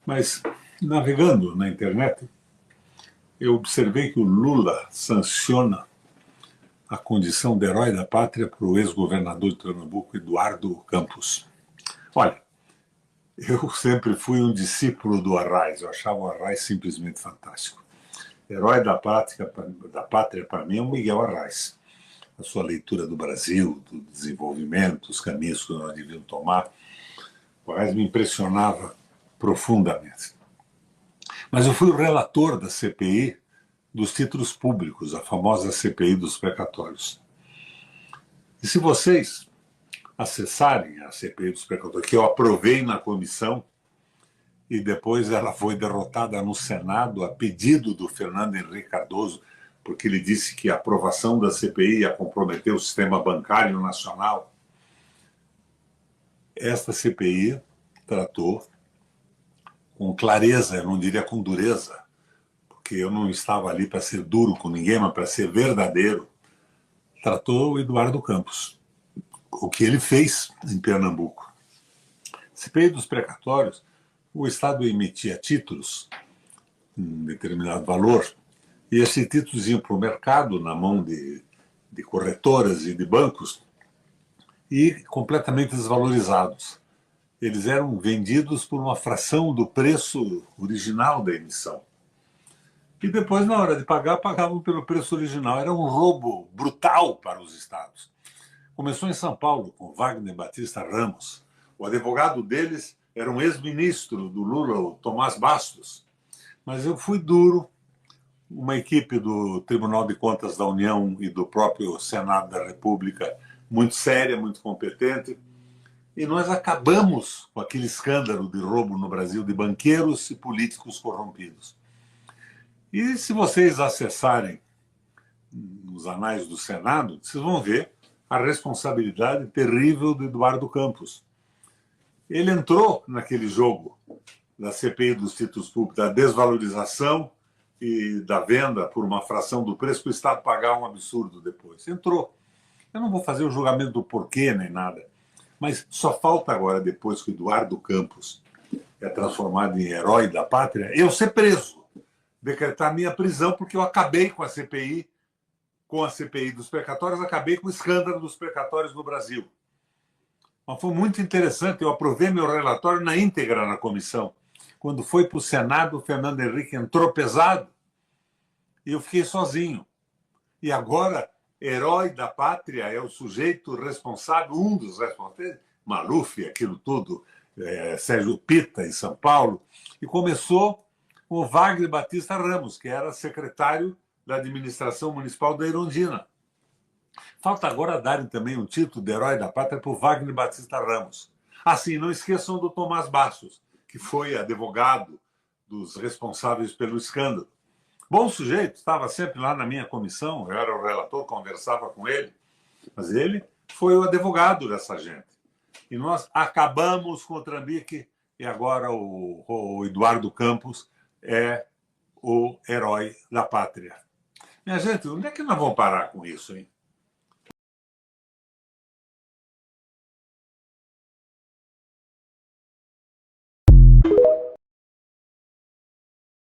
Mas, navegando na internet, eu observei que o Lula sanciona a condição de herói da pátria para o ex-governador de Pernambuco, Eduardo Campos. Olha, eu sempre fui um discípulo do Arraes, eu achava o Arraes simplesmente fantástico. Herói da pátria para mim é o Miguel Arraes. A sua leitura do Brasil, do desenvolvimento, os caminhos que nós devíamos tomar, o Arraes me impressionava profundamente. Mas eu fui o relator da CPI dos títulos públicos, a famosa CPI dos precatórios. E se vocês acessarem a CPI dos precatórios, que eu aprovei na comissão, e depois ela foi derrotada no Senado a pedido do Fernando Henrique Cardoso, porque ele disse que a aprovação da CPI ia comprometer o sistema bancário nacional. Esta CPI tratou com clareza, eu não diria com dureza, porque eu não estava ali para ser duro com ninguém, mas para ser verdadeiro, tratou o Eduardo Campos, o que ele fez em Pernambuco. CPI dos precatórios, o Estado emitia títulos, um determinado valor, e esses títulos iam para o mercado, na mão de corretoras e de bancos, e completamente desvalorizados. Eles eram vendidos por uma fração do preço original da emissão. E depois, na hora de pagar, pagavam pelo preço original. Era um roubo brutal para os estados. Começou em São Paulo, com Wagner Batista Ramos. O advogado deles era um ex-ministro do Lula, o Tomás Bastos. Mas eu fui duro. Uma equipe do Tribunal de Contas da União e do próprio Senado da República, muito séria, muito competente. E nós acabamos com aquele escândalo de roubo no Brasil de banqueiros e políticos corrompidos. E se vocês acessarem nos anais do Senado, vocês vão ver a responsabilidade terrível do Eduardo Campos. Ele entrou naquele jogo da CPI dos títulos públicos, da desvalorização e da venda por uma fração do preço, para o Estado pagar um absurdo depois. Entrou. Eu não vou fazer o julgamento do porquê nem nada, mas só falta agora, depois que o Eduardo Campos é transformado em herói da pátria, eu ser preso, decretar minha prisão, porque eu acabei com a CPI dos precatórios, acabei com o escândalo dos precatórios no Brasil. Mas foi muito interessante, eu aprovei meu relatório na íntegra na comissão. Quando foi para o Senado, o Fernando Henrique entrou pesado e eu fiquei sozinho. E agora, herói da pátria é o sujeito responsável, um dos responsáveis, Maluf, aquilo tudo, Sérgio Pita, em São Paulo, e começou com o Wagner Batista Ramos, que era secretário da administração municipal da Erundina. Falta agora darem também um título de herói da pátria para o Wagner Batista Ramos. Assim, não esqueçam do Tomás Bastos, que foi advogado dos responsáveis pelo escândalo. Bom sujeito, estava sempre lá na minha comissão, eu era o relator, conversava com ele, mas ele foi o advogado dessa gente. E nós acabamos com o Trambique e agora o Eduardo Campos é o herói da pátria. Minha gente, onde é que nós vamos parar com isso, hein?